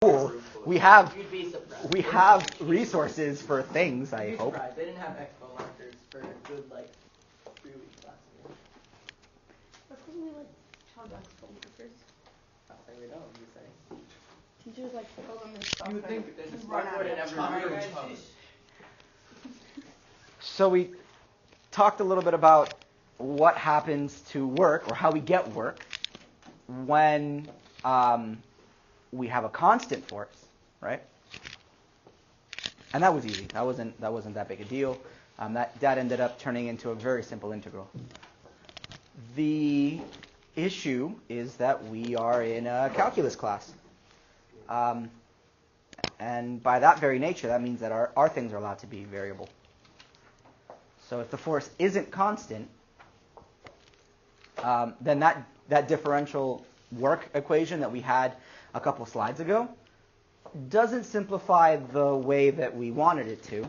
cool. We have resources for things, I hope. They didn't have expo markers for a good 3 weeks last year. But couldn't we charge expo markers? I don't think we don't, you say. Teachers fill them in stuff. You would think there's a run out smartboard in of every time. room. So we talked a little bit about what happens to work, or how we get work, when we have a constant force, right? And that was easy. That wasn't that big a deal. That ended up turning into a very simple integral. The issue is that we are in a calculus class. And by that very nature, that means that our things are allowed to be variable. So if the force isn't constant, then that differential work equation that we had a couple slides ago doesn't simplify the way that we wanted it to,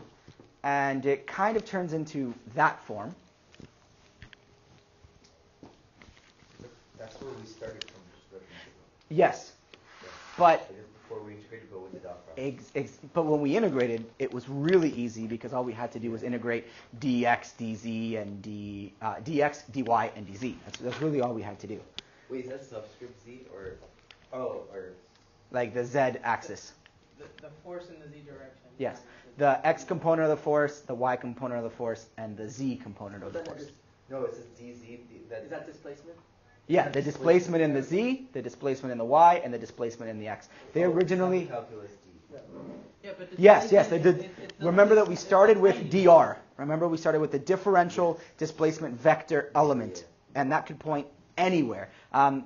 and it kind of turns into that form. That's where we started from, just Yes, but before we integrated, go with the dot product. but when we integrated, it was really easy because all we had to do was integrate dx, dz, and dx, dy, and dz. That's really all we had to do. Wait, is that subscript z or like the z axis? The force in the z direction. Yes, the x component of the force, the y component of the force, and the z component of the force. No, it says dz. Is that displacement? Yeah, the displacement in the z, the displacement in the y, and the displacement in the x. They originally... Calculus d. Yeah, but Yes, they did. Remember that we started with dr. Remember we started with the differential displacement vector element, and that could point anywhere.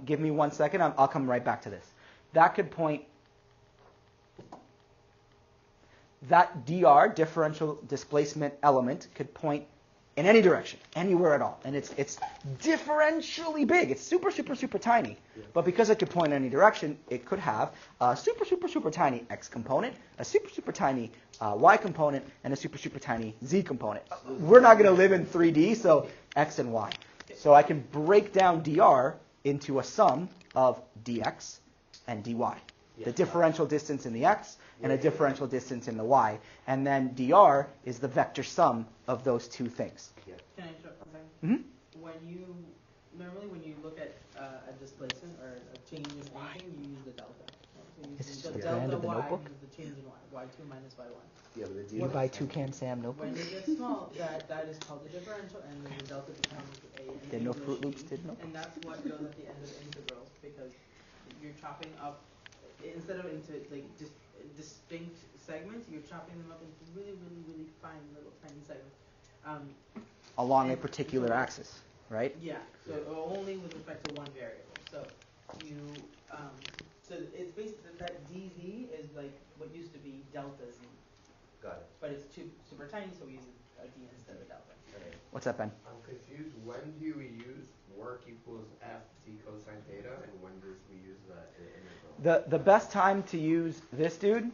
Give me 1 second. I'll come right back to this. That could point... That dr, differential displacement element, could point in any direction, anywhere at all. And it's differentially big. It's super, super, super tiny. But because it could point in any direction, it could have a super, super, super tiny x component, a super, super tiny y component, and a super, super tiny z component. We're not going to live in 3D, so x and y. So I can break down dr into a sum of dx and dy. The differential distance in the x and a differential distance in the y. And then dr is the vector sum of those two things. Can I interrupt one second? Mm-hmm. Normally when you look at a displacement or a change in anything, you use the delta. So you This use is the the delta brand of the y notebook? is the change in y, y2 minus y1. Yeah, but the You buy Toucan Sam When notebooks? it gets small, that is called the differential, and then the delta becomes a Did no English Fruit Loops E, did notebooks? and that's what goes at the end of integrals, because you're chopping up, instead of into just distinct segments, you're chopping them up into really, really, really fine little tiny segments. Along a particular axis, right? Yeah, so only with respect to one variable. So you, so it's basically that dz is what used to be delta z. Got it. But it's super tiny, so we use a d instead of a delta. Okay. What's that, Ben? I'm confused. When do we use work equals f d cosine theta, and when does we use the integral? The best time to use this dude,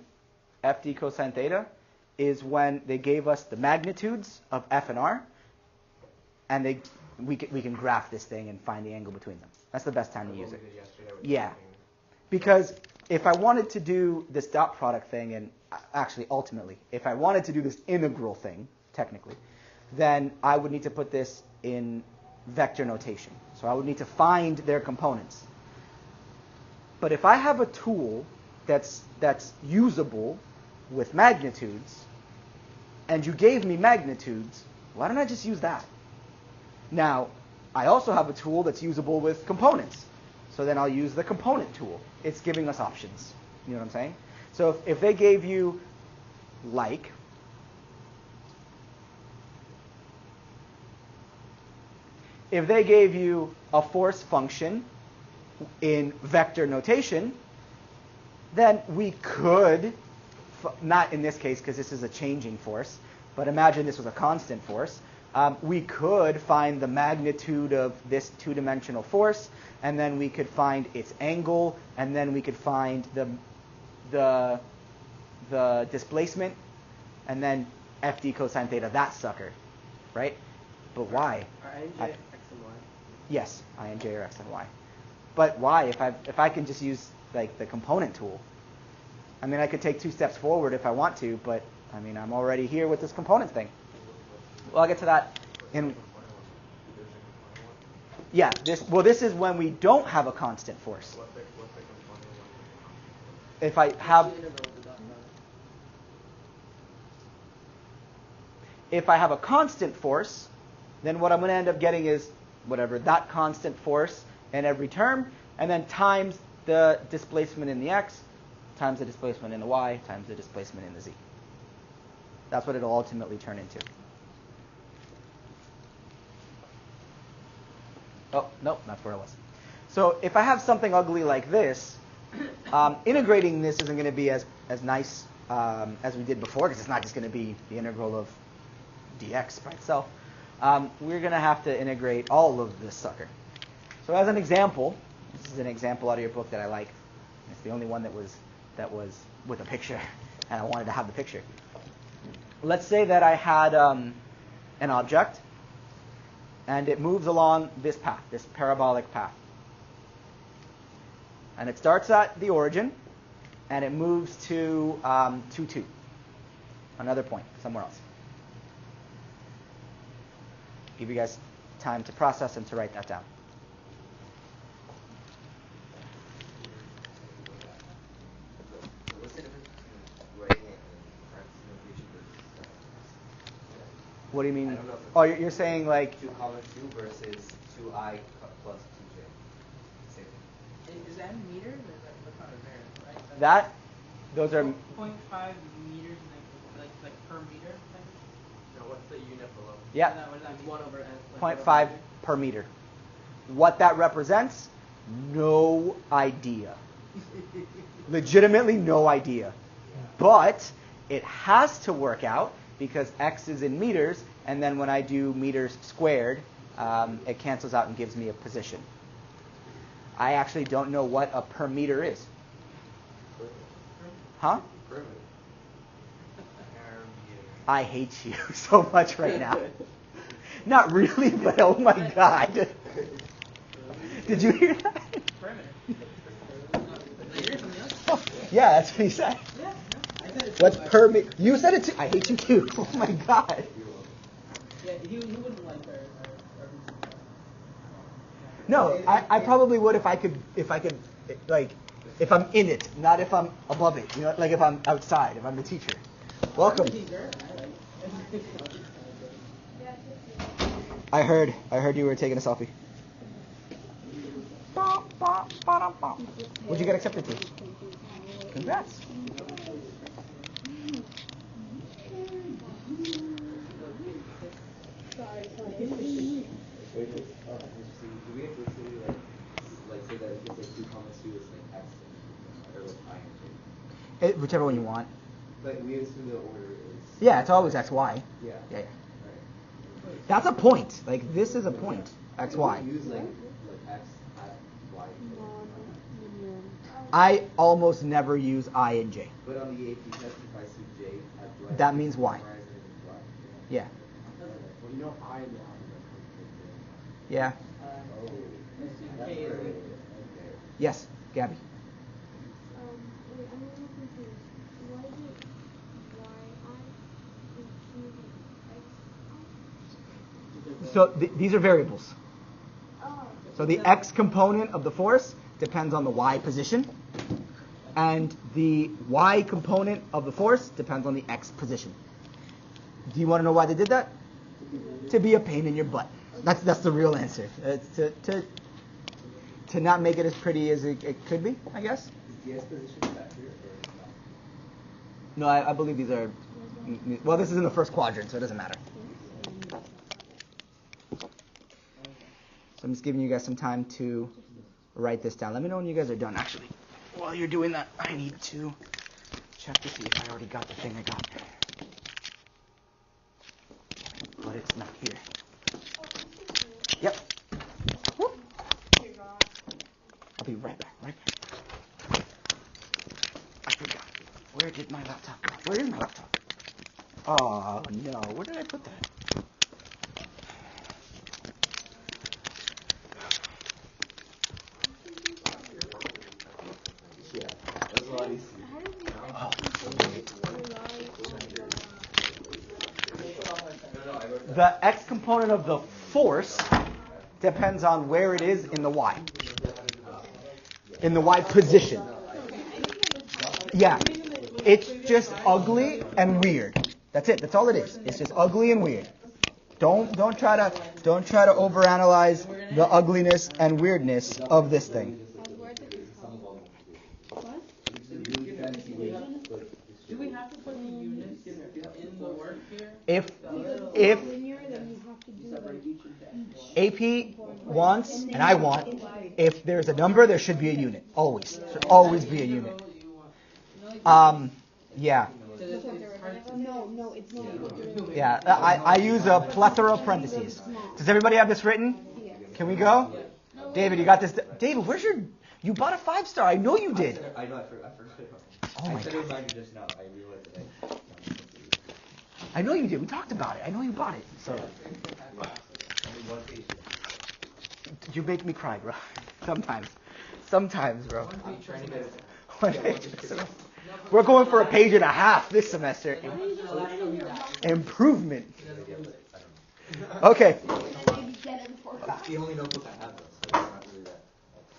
f d cosine theta, is when they gave us the magnitudes of f and r, and we can graph this thing and find the angle between them. That's the best time to use it. Yeah. Because if I wanted to do this dot product thing, and actually ultimately, if I wanted to do this integral thing, technically, then I would need to put this in vector notation. So I would need to find their components. But if I have a tool that's usable with magnitudes, and you gave me magnitudes, why don't I just use that? Now, I also have a tool that's usable with components. So then I'll use the component tool. It's giving us options. You know what I'm saying? So if they gave you if they gave you a force function in vector notation, then we could, not in this case because this is a changing force, but imagine this was a constant force. We could find the magnitude of this two-dimensional force, and then we could find its angle, and then we could find the displacement, and then f d cosine theta, that sucker, right? But why? Are I and j x and y? Yes, I and j are x and y. But why? If I can just use the component tool, I mean, I could take 2 steps forward if I want to, but I mean, I'm already here with this component thing. Well, I'll get to that in... Yeah, this is when we don't have a constant force. If I have... If I have a constant force, then what I'm going to end up getting is whatever, that constant force in every term, and then times the displacement in the x, times the displacement in the y, times the displacement in the z. That's what it'll ultimately turn into. Oh, no, that's where I was. So if I have something ugly like this, integrating this isn't going to be as nice as we did before, because it's not just going to be the integral of dx by itself. We're going to have to integrate all of this sucker. So as an example, this is an example out of your book that I like. It's the only one that was with a picture, and I wanted to have the picture. Let's say that I had an object, and it moves along this path, this parabolic path. And it starts at the origin, and it moves to 2, 2, another point somewhere else. Give you guys time to process and to write that down. What's the difference between writing it in parentheses notation versus What do you mean? I don't know if it's- Oh, you're saying like 2, 2 versus 2i plus 2j? Same thing. Is that in meters or is that not a variable, right? that? Those are 0.5 meters, like per meter. No, what's the unit below? yeah, What is that? 1 over n. 0.5 per meter. What that represents? No idea. Legitimately no idea. But it has to work out because x is in meters, and then when I do meters squared, it cancels out and gives me a position. I actually don't know what a per meter is. Huh? Primitive. I hate you so much right now. Not really, but oh my god. Did you hear that? Yeah, that's what he said. Yeah, I said it. What's per meter? You said it too. I hate you too. Oh my god. Yeah, he wouldn't like her. No, I probably would if I could like if I'm in it, not if I'm above it. You know, like if I'm outside, if I'm the teacher. Welcome. I heard you were taking a selfie. What'd you get accepted to? Congrats. Do we implicitly like say that if it's like 2, 2 is like x or like I and j? Whichever one you want. But we assume the order is. Yeah, it's always x, y. Yeah. Yeah. Right. That's a point. Like this is a point. X, y. We use like x at y. I almost never use I and j. But on the AP test, if I see j at y, That means y. Yeah. Well, you know I know. Yeah. K is equal. Yes, Gabby. Wait, I'm a little confused. Why is it y I So these are variables. Oh. So the x component of the force depends on the y position, and the y component of the force depends on the x position. Do you want to know why they did that? To be a pain in your butt. That's the real answer. To not make it as pretty as it could be, I guess. Is the x position back here or not? No, I believe these are. Well, this is in the first quadrant, so it doesn't matter. So I'm just giving you guys some time to write this down. Let me know when you guys are done, actually. While you're doing that, I need to check to see if I already got the thing I got. But it's not here. Yep. Whoop. I'll be right back, I forgot. Where did my laptop go? Where is my laptop? Oh, no. Where did I put that? Yeah, that's a lot easier. How did we the x component of the force depends on where it is in the y. In the y position. Yeah. It's just ugly and weird. That's it. That's all it is. It's just ugly and weird. Don't try to overanalyze the ugliness and weirdness of this thing. Do we have to put the units in the work here? If Linear, then you have to do AP wants, and I want, if there's a number, there should be a unit. Always. There should always be a unit. Yeah. No, it's not. Yeah. I use a plethora of parentheses. Does everybody have this written? Can we go? David, you got this? David, where's your... You bought a 5-star. I know you did. I know, I forgot. Oh my I said God. it reminder just now. I realized that I know you did. We talked about it. I know you bought it. So you make me cry, bro. Sometimes, bro. I'm trying to get it. One page. We're going for a page and a half this semester. Improvement. Okay. That's the only notebook I have, though, so it's not really that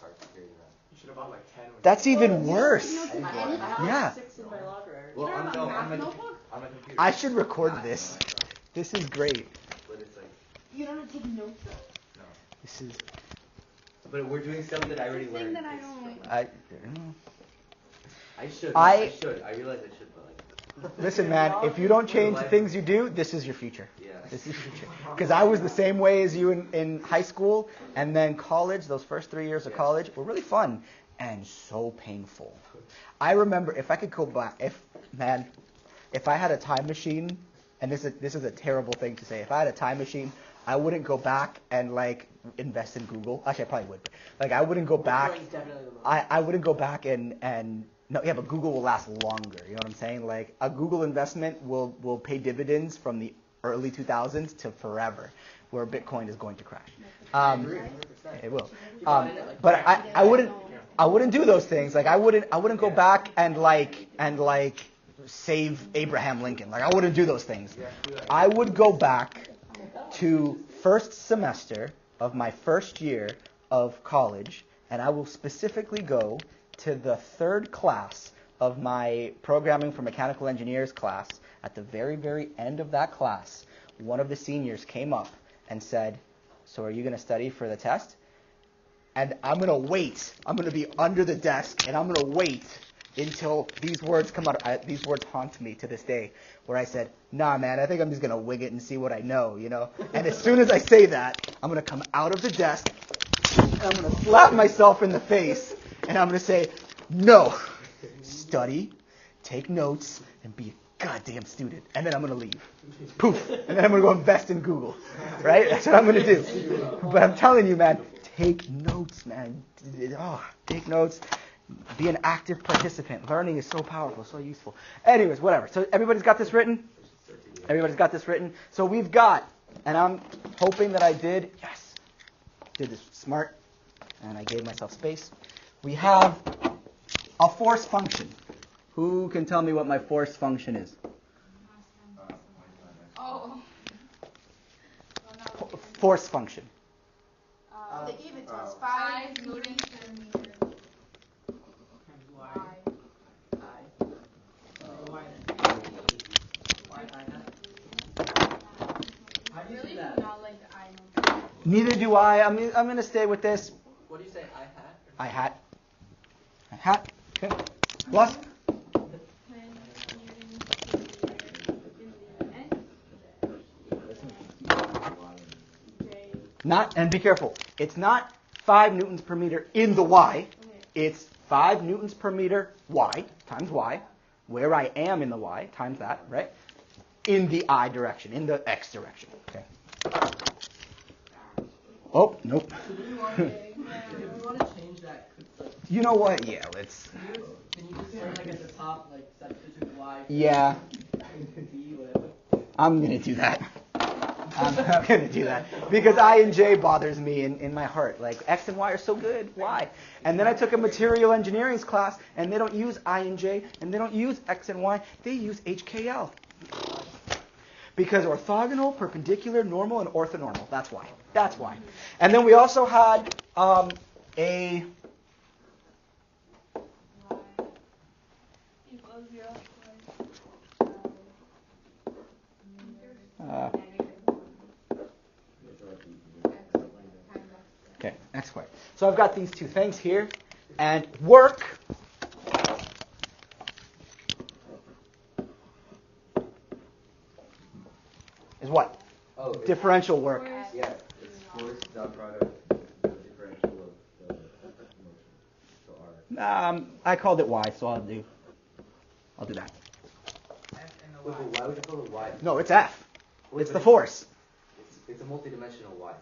hard to carry around. You should have bought like 10. That's even worse. I Yeah. have 6 in my locker. Well, on my computer. I should record this. This is great. But it's like, You don't have to take notes. no. This is. But we're doing stuff that I already Thing learned. that I don't like. I should. I realize I should, but like. Listen, man. If you don't change the things you do, this is your future. Yeah. This is your future. Because I was the same way as you in high school, and then college. Those first 3 years of college were really fun and so painful. I remember if I could go back, if I had a time machine, and this is a terrible thing to say. If I had a time machine, I wouldn't go back and like invest in Google. Actually, I probably would. But, like I wouldn't go back. I wouldn't go back and no, yeah, but Google will last longer. You know what I'm saying? Like a Google investment will pay dividends from the early 2000s to forever, where Bitcoin is going to crash. It will. But I wouldn't do those things. Like I wouldn't go back and like save Abraham Lincoln. Like I wouldn't do those things. I would go back to first semester of my first year of college, and I will specifically go to the third class of my programming for mechanical engineers class. At the very, very end of that class, one of the seniors came up and said, "So are you going to study for the test?" And I'm going to wait. I'm going to be under the desk, and I'm going to wait until these words come out. These words haunt me to this day, where I said, "Nah, man, I think I'm just going to wig it and see what I know, you know?" And as soon as I say that, I'm going to come out of the desk, and I'm going to slap myself in the face, and I'm going to say, "No, study, take notes, and be a goddamn student." And then I'm going to leave. Poof. And then I'm going to go invest in Google. Right? That's what I'm going to do. But I'm telling you, man, take notes, man. Oh, take notes. Be an active participant. Learning is so powerful, so useful. Anyways, whatever. So everybody's got this written? Everybody's got this written? So we've got, and I'm hoping that I did this smart, and I gave myself space. We have a force function. Who can tell me what my force function is? Force function. They gave it to us. 5 newtons per meter. Really do not like the I number. Neither do I. I'm going to stay with this. What do you say? I hat. Okay. Plus? 10 newtons per meter in the J. Not, and be careful. It's not 5 newtons per meter in the y. It's 5 newtons per meter y times y, where I am in the y times that, right? In the I direction, in the x direction. Okay. Oh, nope. If you want to change that, like, You know what? Yeah, let's. can you just start like at the top, like substitute y? Yeah, D, whatever. I'm going to do that. I'm going to do that. Because I and J bothers me in my heart. Like, X and Y are so good. Why? And then I took a material engineering class, and they don't use I and J, and they don't use X and Y. They use HKL. Because orthogonal, perpendicular, normal, and orthonormal. That's why. That's why. And then we also had a... Y equals 0 Okay, next question. So I've got these two things here, and work is what? Oh, it's, Differential work. yeah, it's force dot product the differential of the motion. So R. I called it Y, so I'll do that. F and the Wait, Y. but why would you call it Y? No, it's F. Wait, It's but the force. It's a multidimensional Y, right?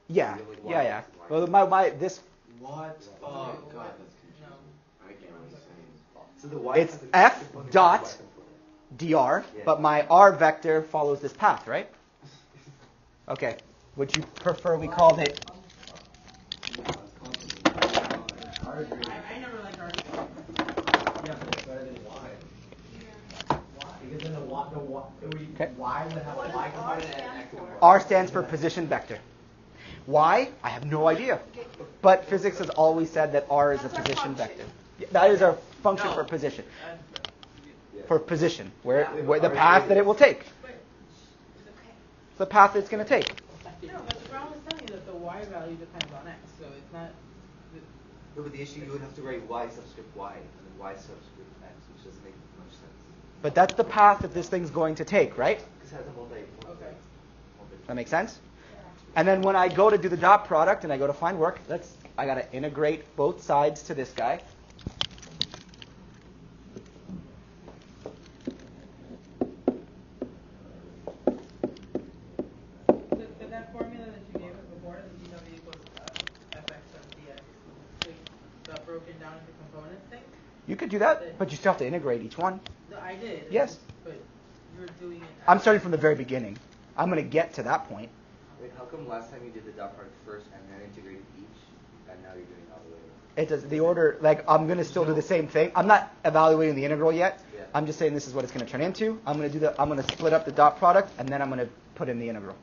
Yeah, You have, like, Y yeah. axis and Y Well, axis. this What? Oh, God, that's No. confusing. I get what you're saying. So the Y It's has a F component dot and a Y component. dr, Yeah. but my R vector follows this path, right? Okay. Would you prefer we called it? I never liked R. Yeah, but it's better than Y. Because then Okay. Y would have a Y component and an X component. R stands for position vector. Why? I have no idea. But physics has always said that R is a position vector. Yeah, that is our function for position. For position, where the path that it will take. The path it's going to take. No, but the problem is telling you that the Y value depends on X, so it's not. No, but the issue, you would have to write Y subscript Y and then Y subscript X, which doesn't make much sense. But that's the path that this thing's going to take, right? Because it has a multi. Okay. That makes sense? And then when I go to do the dot product and I go to find work, I got to integrate both sides to this guy. So that formula that you gave us before, the dw equals fx times dx, the broken down into components thing? You could do that, but you still have to integrate each one. No, I did. Yes. But you're doing it. I'm starting from the very beginning. I'm going to get to that point. Wait, how come last time you did the dot product first and then integrated each, and now you're doing it all the way around? It does the order, like I'm going to still do the same thing. I'm not evaluating the integral yet. Yeah. I'm just saying this is what it's going to turn into. I'm going to split up the dot product and then I'm going to put in the integral.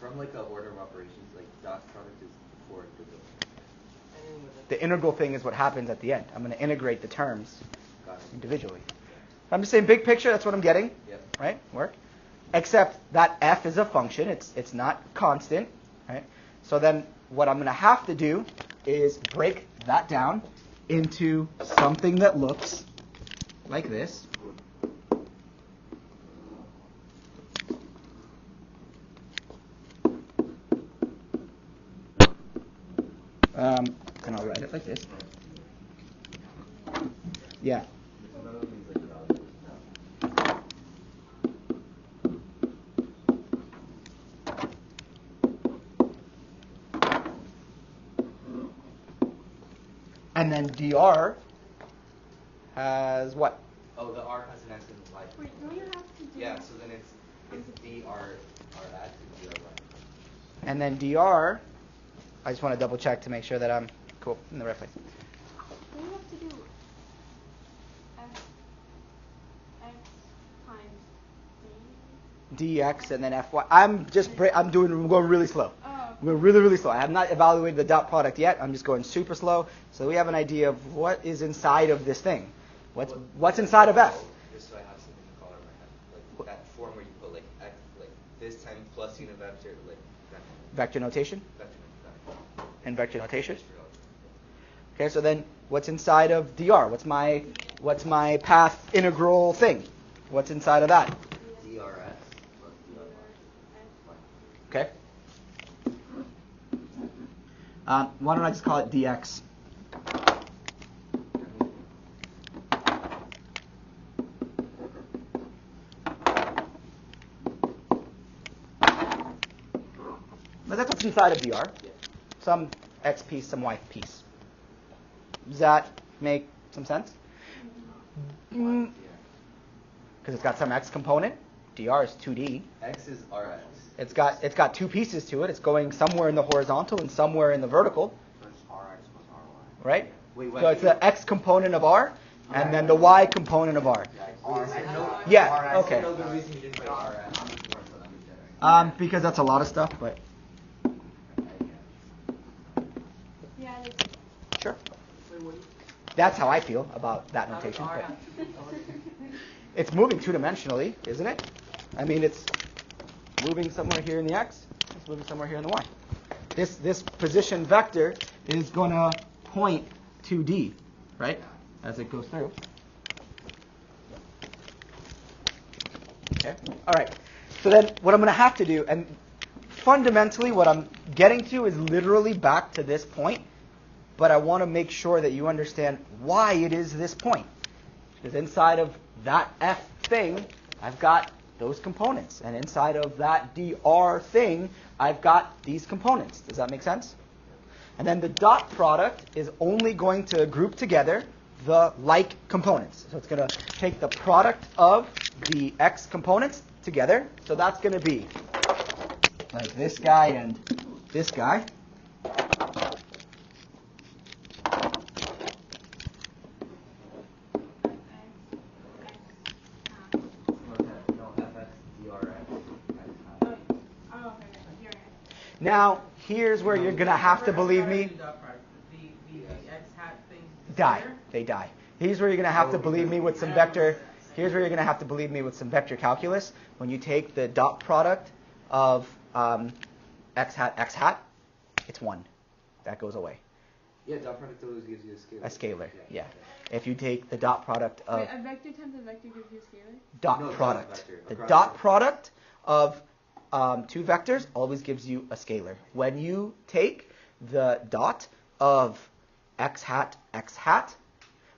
From like a order of operations, like dot product is before the The integral thing is what happens at the end. I'm going to integrate the terms got it. individually. I'm just saying big picture, that's what I'm getting, Yep. right? Work. Except that f is a function. It's not constant, right? So then what I'm going to have to do is break that down into something that looks like this. And I'll write it like this. Yeah. None of these like values. And then dr has what? Oh, the R has an X and Y. Wait, don't you have to do? Yeah, so then it's dr R X and dr Y. And then dr, I just want to double check to make sure that I'm cool in the right place. Don't you have to do X times D? Dx and then fy. I'm going really slow. Oh. I'm going really, really slow. I have not evaluated the dot product yet. I'm just going super slow. So we have an idea of what is inside of this thing. What's inside of f? Just so I have something to call it in my head. Like that form where you put like X, like this time plus unit vector, like that. Vector notation Vector. and vector notation. Okay, so then what's inside of dr? What's my path integral thing? What's inside of that? DRS plus DRY. Okay. Why don't I just call it dx? But that's what's inside of dr. Yeah. Some x piece, some y piece. Does that make some sense? Yeah. Because it's got some x component. dr is 2D. X is RX. It's got two pieces to it. It's going somewhere in the horizontal and somewhere in the vertical, So it's RX plus RY. right? Wait, So it's the x component of r, and then the y component of r. R. Yeah, okay. No good reason you didn't write RX. Because that's a lot of stuff, but Yeah, like, sure. That's how I feel about that notation. But it's moving two-dimensionally, isn't it? I mean, it's moving somewhere here in the x. It's moving somewhere here in the y. This position vector is going to point to D, right? As it goes through. Okay. All right. So then what I'm going to have to do, and fundamentally what I'm getting to is literally back to this point, but I want to make sure that you understand why it is this point. Because inside of that F thing, I've got those components. And inside of that dr thing, I've got these components. Does that make sense? And then the dot product is only going to group together the like components. So it's going to take the product of the x components together. So that's going to be like this guy and this guy. Now, here's where you're going to have to believe me. The x hat thing. Die. They die. Here's where you're going to have to believe me with some vector. Here's where you're going to have to believe me with some vector calculus. When you take the dot product of x hat, it's 1. That goes away. Yeah, dot product always gives you a scalar. A scalar, yeah. If you take the dot product of Wait, a vector times a vector gives you a scalar? dot No, product, dot vector. the Across dot the- product of two vectors always gives you a scalar. When you take the dot of x hat,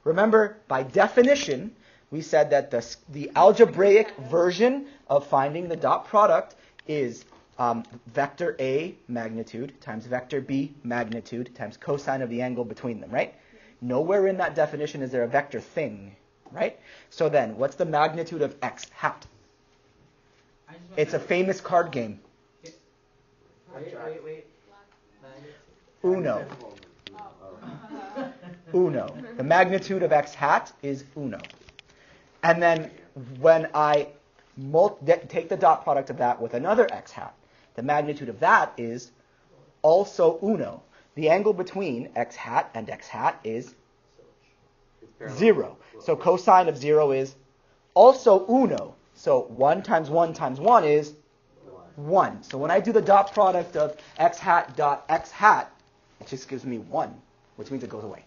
remember, by definition, we said that the algebraic version of finding the dot product is vector A magnitude times vector B magnitude times cosine of the angle between them, right? Nowhere in that definition is there a vector thing, right? So then, what's the magnitude of x hat? It's a famous card game. Wait. Uno. Uno. The magnitude of x hat is uno. And then when I take the dot product of that with another x hat, the magnitude of that is also uno. The angle between x hat and x hat is 0. So cosine of 0 is also uno. So 1 times 1 times 1 is 1. So when I do the dot product of x hat dot x hat, it just gives me 1, which means it goes away.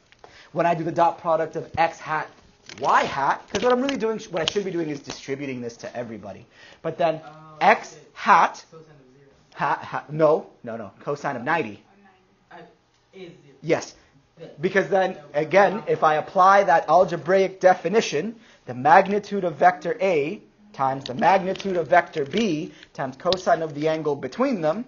When I do the dot product of x hat y hat, because what I'm really doing, what I should be doing is distributing this to everybody. But then x hat, no, cosine of 90. Is 0. Yes. Because then, again, if I apply that algebraic definition, the magnitude of vector A times the magnitude of vector B times cosine of the angle between them,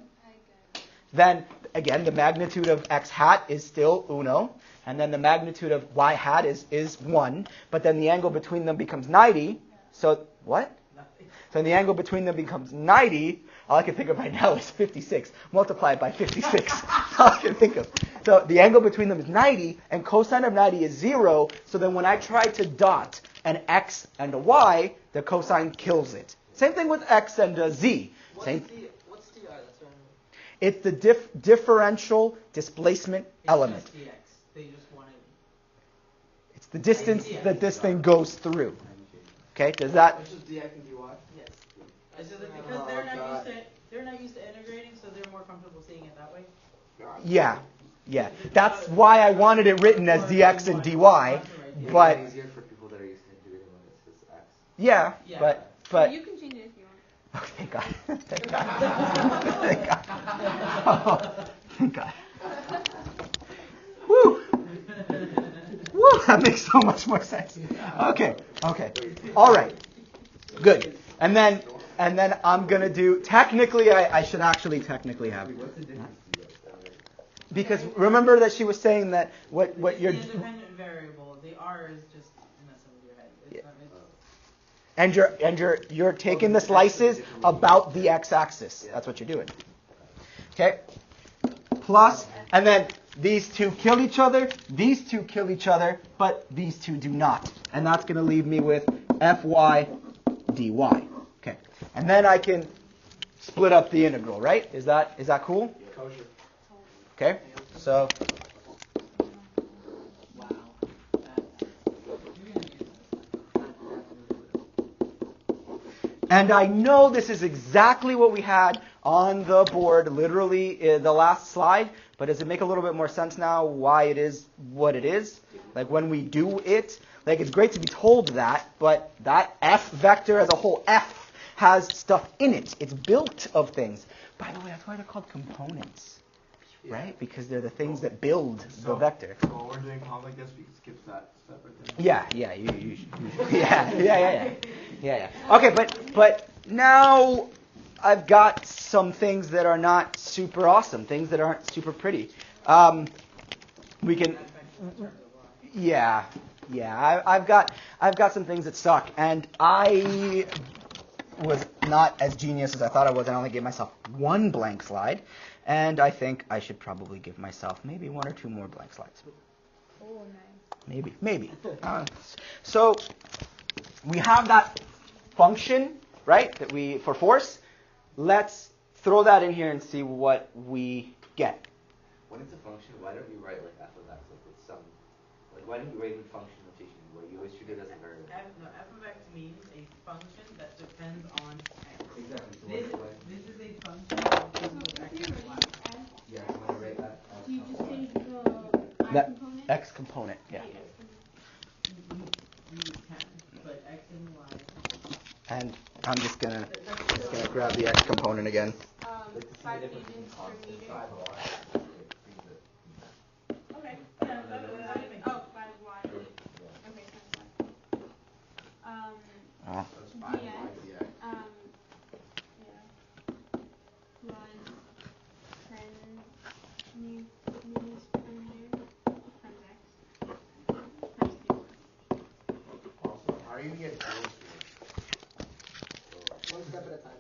then, again, the magnitude of x hat is still uno, and then the magnitude of y hat is 1, but then the angle between them becomes 90, so, what? Nothing. So the angle between them becomes 90. All I can think of right now is 56. Multiply it by 56. All I can think of. So the angle between them is 90, and cosine of 90 is 0. So then when I try to dot an x and a y, the cosine kills it. Same thing with x and a z. What's DI? That's what I'm... It's the differential displacement element. Just dx. They just wanted... It's the distance that this thing goes through. Okay, does that... It's just dx and dy? Yes. It's just that because they're not used to integrating, so they're more comfortable seeing it that way. Yeah. That's why I wanted it written as dx and dy. But it's easier for people that are used to integrating when it's just x. yeah, but You can change it if you want. oh, thank God. Thank God. Thank God. Oh, thank God. Woo. Woo, that makes so much more sense. Okay. All right. Good. And then I'm going to do, technically, I should actually technically have. What's the difference? Because remember that she was saying that what you're... The independent variable, the R is just messing with your head. It's not, And you're taking the slices about the x-axis. That's what you're doing. Okay? Plus, and then these two kill each other, but these two do not. And that's going to leave me with Fy dy. Okay. And then I can split up the integral, right? Is that cool? Kosher. Okay. So Wow. and I know this is exactly what we had on the board, literally in the last slide, but does it make a little bit more sense now why it is what it is? Like when we do it, like it's great to be told that, but that F vector as a whole, F, has stuff in it. It's built of things. By the way, that's why they're called components, right? Because they're the things that build the vector. So when we're doing complex, guess we skip that step right there. Yeah, you yeah. Okay, but now I've got some things that are not super awesome, things that aren't super pretty. We can, I've got some things that suck, and I was not as genius as I thought I was. I only gave myself one blank slide, and I think I should probably give myself maybe one or two more blank slides. Oh, nice. Maybe. So we have that function, right, that we for force. Let's throw that in here and see what we get. When it's a function, why don't you write like f of x with some, like why don't you write in function notation where you always treat it as a variable? F of x means a function that depends on x. Exactly. So This is a function that depends on x and y. yeah, you want to write that as Do you just y. change the That component? x component, yeah. You can, but x and y. And I'm just gonna grab the x component again. Like to see 5 the difference between newtons per constant meter. side y. Okay. Yeah, that makes sense. Oh, 5y. Okay, so Oh. That's 5 dx, y dx. plus 10 newtons per meter times x times q. Also, how are you gonna get joules here? One step at a time.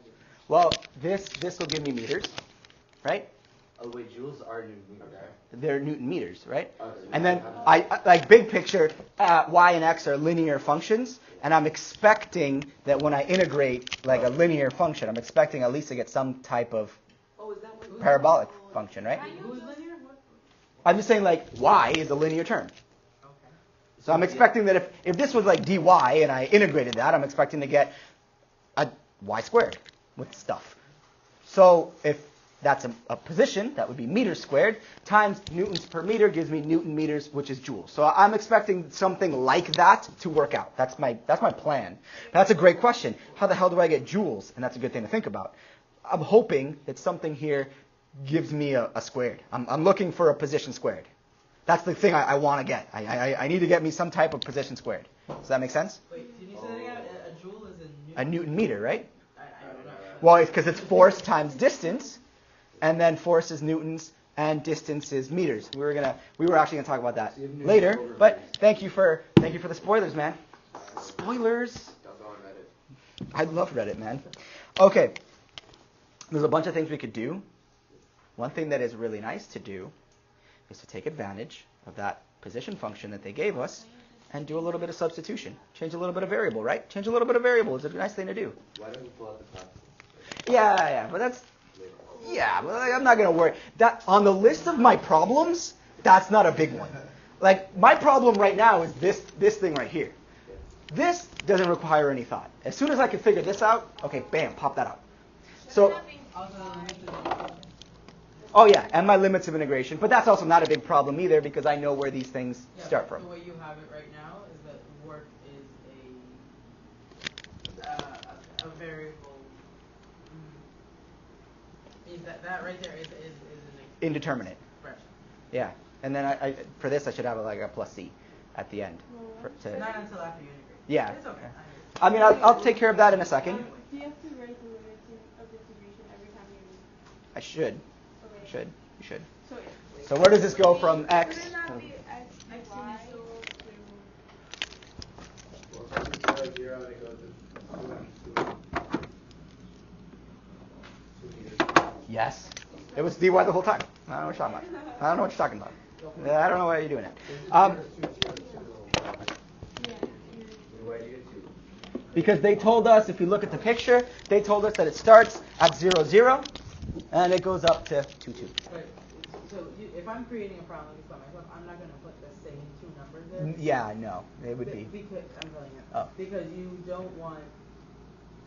Well, this will give me meters, right? Oh wait, joules are Newton meters. They're Newton meters, right? Okay. And then I like big picture, y and x are linear functions, and I'm expecting that when I integrate like a linear function, I'm expecting at least to get some type of Oh, is that what? parabolic function, right? Who's linear? What? I'm just saying like y is a linear term. Okay. So I'm expecting that if this was like dy and I integrated that, I'm expecting to get a y squared with stuff. So if that's a position, that would be meters squared, times newtons per meter gives me Newton meters, which is joules. So I'm expecting something like that to work out. That's my plan. That's a great question. How the hell do I get joules? And that's a good thing to think about. I'm hoping that something here gives me a squared. I'm looking for a position squared. That's the thing I want to get. I need to get me some type of position squared. Does that make sense? Wait, can you say that again? A joule is A Newton meter, right? I don't know. Well, it's because it's force times distance, and then force is newtons and distance is meters. We were actually gonna talk about that later, but thank you for the spoilers, man. Spoilers. Don't go on Reddit. I love Reddit, man. Okay, there's a bunch of things we could do. One thing that is really nice to do is to take advantage of that position function that they gave us and do a little bit of substitution. Change a little bit of variable, right? Change a little bit of variable is a nice thing to do. Why don't you pull out the class? Yeah, but that's... Yeah, but I'm not going to worry. That on the list of my problems, that's not a big one. Like, my problem right now is this thing right here. This doesn't require any thought. As soon as I can figure this out, okay, bam, pop that out. So, Also, limited integration. oh yeah, and my limits of integration. But that's also not a big problem either because I know where these things Yeah, start but from. the way you have it right now is that work is a variable. Means that right there is an Indeterminate. expression. Yeah. And then I for this I should have like a plus C at the end. Not until after you integrate. Yeah. It's okay. I mean, I'll take care of that in a second. Do you have to write the limits of integration every time you... I should. Okay. You should. So, So where does this go from x? Wouldn't that be x X y initial Well, from 0 to go to 2 meters. Yes. It was dy the whole time. I don't know what you're talking about. I don't know what you're talking about. I don't know why you're doing it. Yeah. Why do you get 2? Because they told us, if you look at the picture, they told us that it starts at 0, 0, and it goes up to 2, 2. But, if I'm creating a problem for myself, I'm not going to put the same two numbers in. Yeah, no, it would be. Because, I'm telling you. Oh. Because you don't want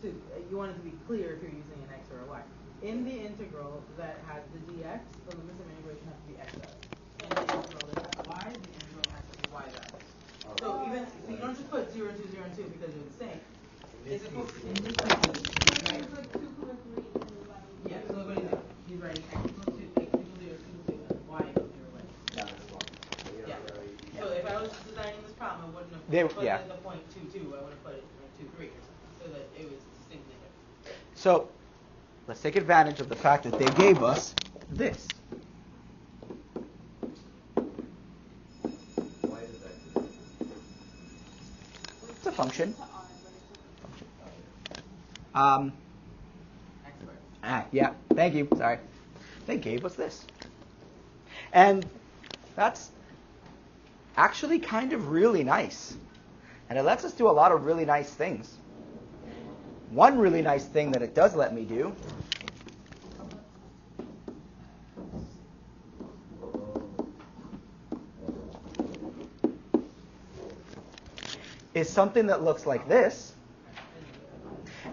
to, you want it to be clear if you're using an x or a y. In the integral that has the dx, the limits of integration have to be x's. In the integral that has y, the integral has to be y's. So you don't just put 0, 2, 0, and 2 because they're the same. It's a in this right? Yeah, so look what he's doing. He's writing x equals 2, x equals 0, 2, 2, and y equals 0, right? Yeah. So if I was designing this problem, I wouldn't have put the point 2, 2. I would have put it like 2, 3 or something, so that it was distinctly different. So let's take advantage of the fact that they gave us this. Why is it that? It's a function. Yeah, thank you. Sorry. They gave us this. And that's actually kind of really nice. And it lets us do a lot of really nice things. One really nice thing that it does let me do is something that looks like this.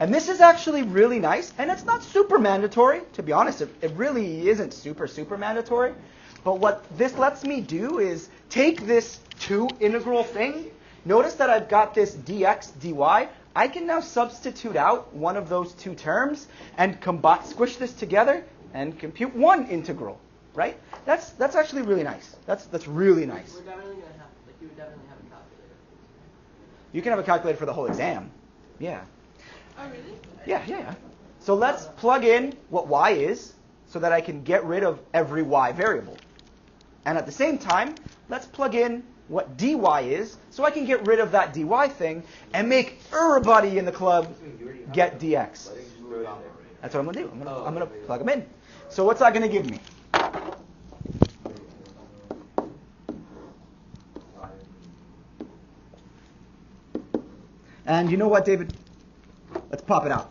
And this is actually really nice, and it's not super mandatory. To be honest, it really isn't super mandatory. But what this lets me do is take this two integral thing. Notice that I've got this dx, dy. I can now substitute out one of those two terms and squish this together and compute one integral, right? That's actually really nice. That's really nice. We're definitely gonna have, you would definitely have a calculator. You can have a calculator for the whole exam. Yeah. Oh, really? Yeah. So let's plug in what y is so that I can get rid of every y variable. And at the same time, let's plug in what dy is so I can get rid of that dy thing and make everybody in the club get dx. That's what I'm going to do. I'm going to plug them in. So what's that going to give me? And you know what, David? Let's pop it out.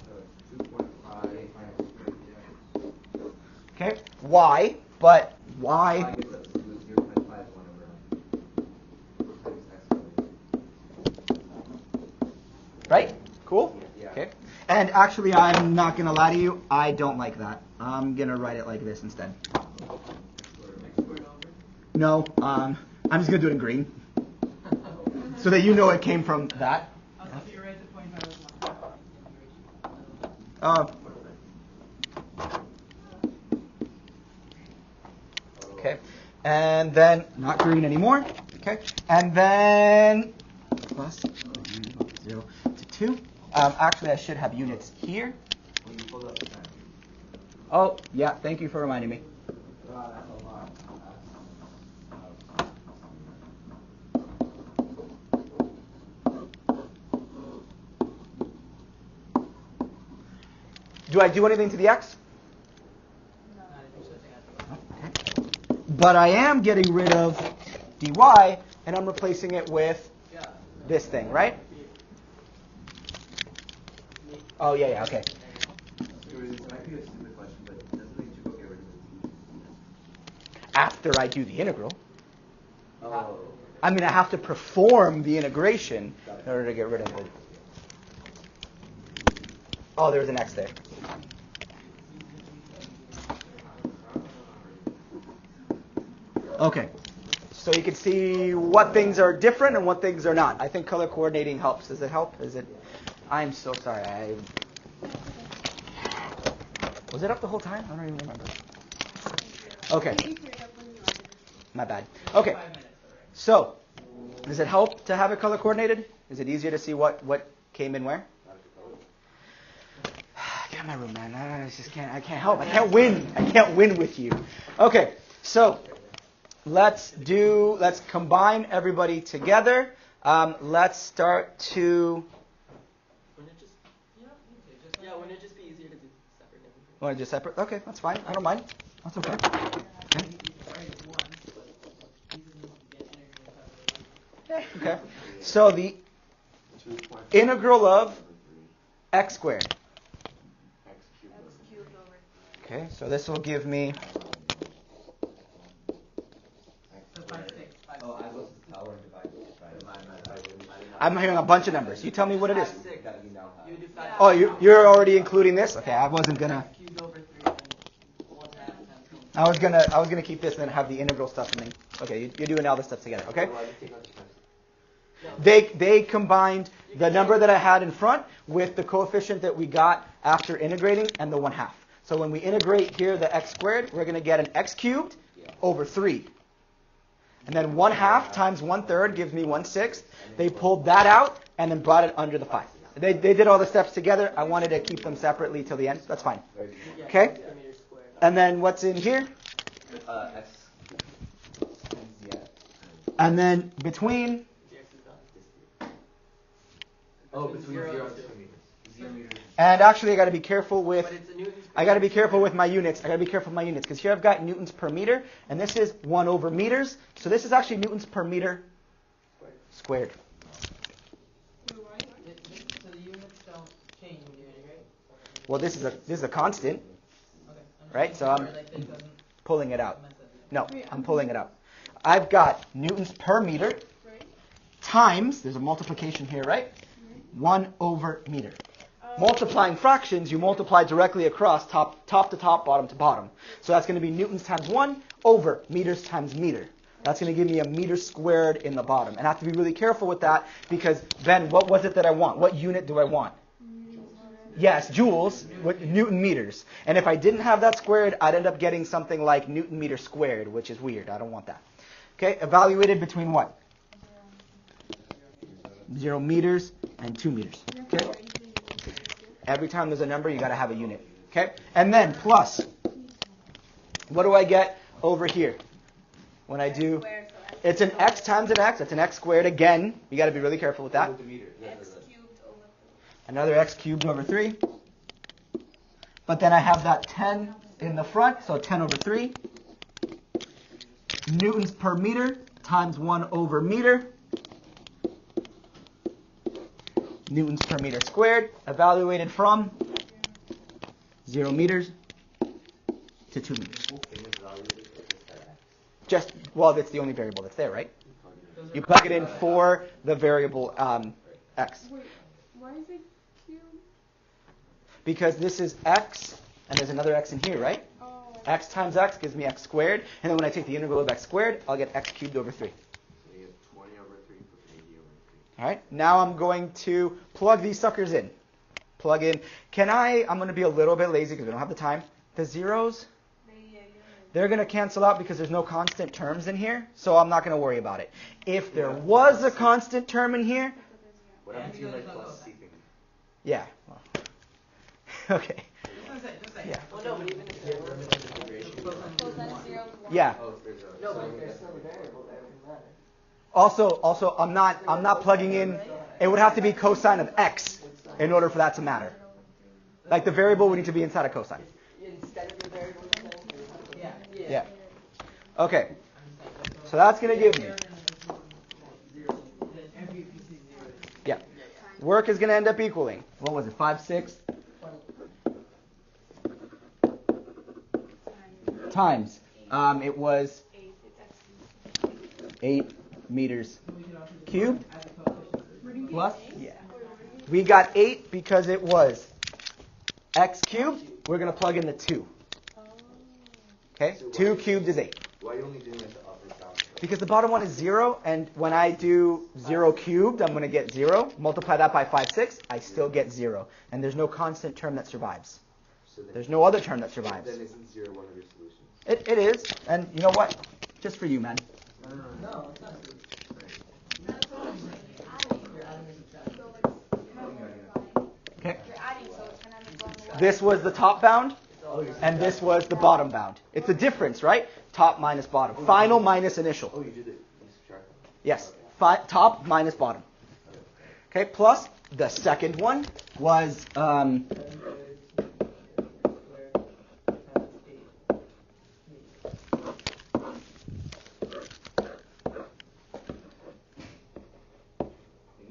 2.5 Okay, y, but y. gives us 0.51 over x. Right? Cool? Yeah. Okay. And actually, I'm not going to lie to you. I don't like that. I'm going to write it like this instead. No, I'm just going to do it in green. So that you know it came from that. If you write the point I was Okay. And then, not green anymore. Okay. And then, plus 0 to 2. Actually, I should have units here. When you pull up the time. Oh, yeah. Thank you for reminding me. Wow, that's a lot. Do I do anything to the x? But I am getting rid of dy, and I'm replacing it with this thing, right? Oh, yeah, okay. This might be a stupid question, but doesn't the integral get rid of the t? After I do the integral. Oh. I mean, I have to perform the integration in order to get rid of it. Oh, there's an x there. Okay. So you can see what things are different and what things are not. I think color coordinating helps. Does it help? Is it? I'm so sorry. Was it up the whole time? I don't even remember. Okay. My bad. Okay. So, does it help to have it color coordinated? Is it easier to see what came in where? Get out of my room, man. I can't help. I can't win. I can't win with you. Okay. So, let's combine everybody together. Let's start to. Wouldn't it just be easier to do separate? Want to do separate? Okay, that's fine. I don't mind. That's okay. Okay. So the integral of x squared. X cubed. X cubed over 3. Okay, so this will give me, So 5, 6, 5, Oh, I 6. was power and divide. I'm hearing a bunch of numbers. You tell me what it is. That you now have. You do 5. Oh, you're already including this? Okay, I wasn't gonna. X cubed over 3 and 1 half times 2. I was gonna keep this and then have the integral stuff and then. Okay, you're doing all this stuff together. Okay. Why did you take out the times? They combined the number that I had in front with the coefficient that we got after integrating and the 1/2. So when we integrate here the x squared, we're going to get an x cubed over 3. And then 1/2 times 1/3 gives me 1/6. They pulled that out and then brought it under the 5. They did all the steps together. I wanted to keep them separately till the end. That's fine. Okay? Centimeters squared. And then what's in here? X. Yeah. And then between, The X is done. Oh, between 0 0 and 2 meters. 0 meters. and actually I got to be careful with. But it's a Newton's. I got to be careful with my units. Because here I've got newtons per meter, and this is 1 over meters. So this is actually newtons per meter squared. So the units don't change when you integrate? Well, this is a constant, Okay. Right, so I'm- Like, it doesn't pulling it out. mess up. No, I'm pulling it out. I've got newtons per meter Right? times, there's a multiplication here, right? 1 over meter. Multiplying fractions, you multiply directly across top to top, bottom to bottom. So that's going to be newtons times 1 over meters times meter. That's going to give me a meter squared in the bottom. And I have to be really careful with that because then what was it that I want? What unit do I want? Yes, joules, with Newton meters. And if I didn't have that squared, I'd end up getting something like Newton meter squared, which is weird. I don't want that. Okay, evaluated between what? 0 meters and 2 meters. Okay? Every time there's a number, you got to have a unit. Okay? And then plus, what do I get over here? When I do, Squared, so X it's an x times an x. It's an x squared again. You got to be really careful with that. With the meter. X cubed over 3. Another x cubed over 3. But then I have that 10 in the front, so 10 over 3. Newtons per meter times 1 over meter. Newtons per meter squared, evaluated from 0 meters to 2 meters. Whole thing is evaluated at just that X. Just, well, that's the only variable that's there, right? You plug it in for the variable x. Wait, why is it cube? Because this is x, and there's another x in here, right? Oh. X times x gives me x squared, and then when I take the integral of x squared, I'll get x cubed over 3. So you get 20 over 3 plus 80 over 3. All right, now I'm going to plug these suckers in. Plug in. I'm going to be a little bit lazy because we don't have the time. The zeros, they're going to cancel out because there's no constant terms in here, so I'm not going to worry about it. If there was a constant term in here, What happens to you like plus C thing? yeah. Well, okay. Just say. Yeah. Well, no, but even if there were. Cosine 0 to 1. Yeah. Oh, there's a. No, but if there's still a variable, that doesn't matter. Also, I'm not plugging in. It would have to be cosine of x in order for that to matter. Like the variable would need to be inside a cosine. Instead of your variable, you're saying? Yeah. Yeah. Okay. So that's going to give me. Yeah. Work is going to end up equaling. What was it? 5, 6 times. It was 8 meters cubed plus. Yeah. We got 8 because it was x cubed. We're going to plug in the 2. Okay? 2 cubed is 8. Why are you only doing like the up and down? Because the bottom one is 0, and when I do 0 cubed, I'm going to get 0. Multiply that by 5, 6, I still get 0. And there's no constant term that survives. So then, There's no other term that survives. then isn't 0 one of your solutions? It is, and you know what? Just for you, man. No, it's not. Okay. You're adding, so it's going to end up going away. This was the top bound, and this was the bottom bound. It's a difference, right? Top minus bottom. Final minus initial. Oh, you did it. You subtract them. Yes. Top minus bottom. Okay, plus the second one was You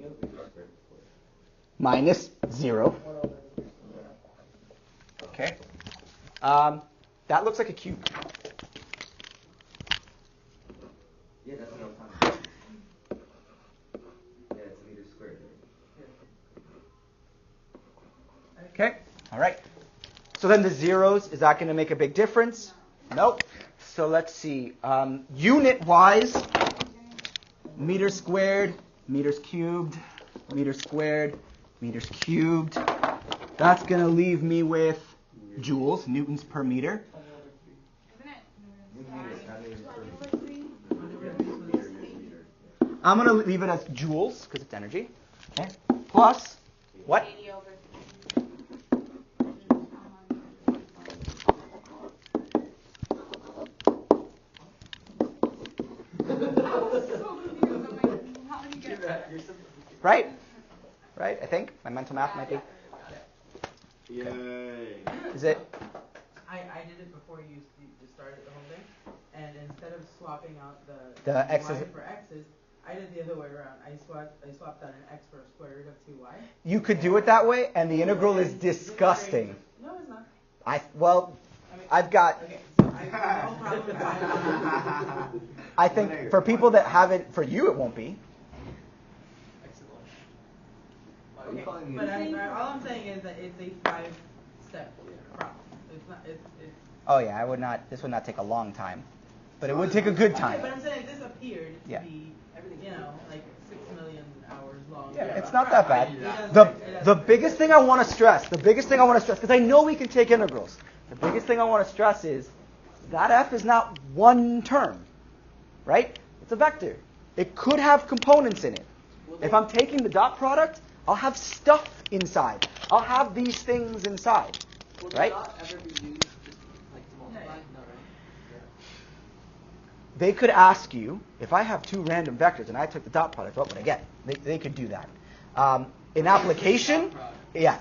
know, we just squared before. minus 0. Okay. That looks like a cube. Yeah, that's what I'm talking about. Yeah, it's a meter squared. Okay. All right. So then the zeros, is that going to make a big difference? Nope. So let's see. Unit-wise, meters squared, meters cubed, meters squared, meters cubed. That's going to leave me with joules, newtons per meter. I'm going to leave it as joules because it's energy. Okay. Plus, what? 80 over 3. Right? Right, I think. My mental math might be. Yay. Is it? I did it before you started the whole thing, and instead of swapping out The y x's. for x's, I did the other way around. I swapped out an x for a square root of 2y. You could do it that way, and the integral is disgusting. No, it's not. I've got. Okay, so I have no problem with finding I think for people that haven't, for you it won't be. Okay, but all I'm saying is that it's a 5-step problem. It's not. It's. Oh yeah, I would not. This would not take a long time, but it would take a good time. Okay, but I'm saying this appeared to Yeah. be, like 6 million hours long. Yeah, it's not that bad. The biggest thing I want to stress, because I know we can take integrals. The biggest thing I want to stress is that f is not one term, right? It's a vector. It could have components in it. If I'm taking the dot product, I'll have stuff inside. I'll have these things inside, right? Will the dot ever be used just like to multiply? No, right? They could ask you, if I have two random vectors and I took the dot product, what would I get? They could do that. In application, yeah.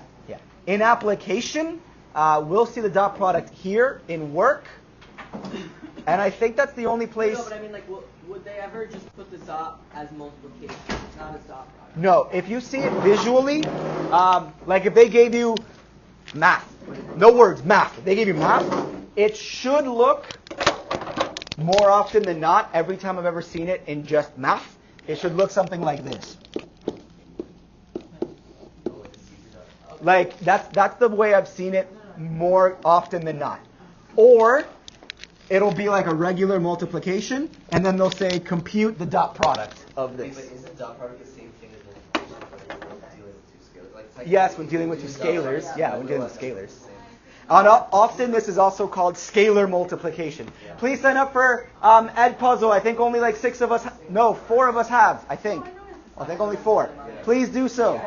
In application, we'll see the dot product here in work, and I think that's the only place. No, but I mean, like, would they ever just put the dot as multiplication, not as dot product? No, if you see it visually, like if they gave you math, no words, math. If they gave you math, it should look more often than not, every time I've ever seen it in just math, it should look something like this. Like that's the way I've seen it more often than not. Or it'll be like a regular multiplication, and then they'll say compute the dot product of Wait, this. but isn't dot product the same thing as multiplication when we're dealing with two scalars? Like, Yes, when dealing with two scalars. Yeah, when dealing with Same. scalars. Often this is also called scalar multiplication. Yeah. Please sign up for Edpuzzle. I think only like 4 of us have, I think. I think only 4. Please do so.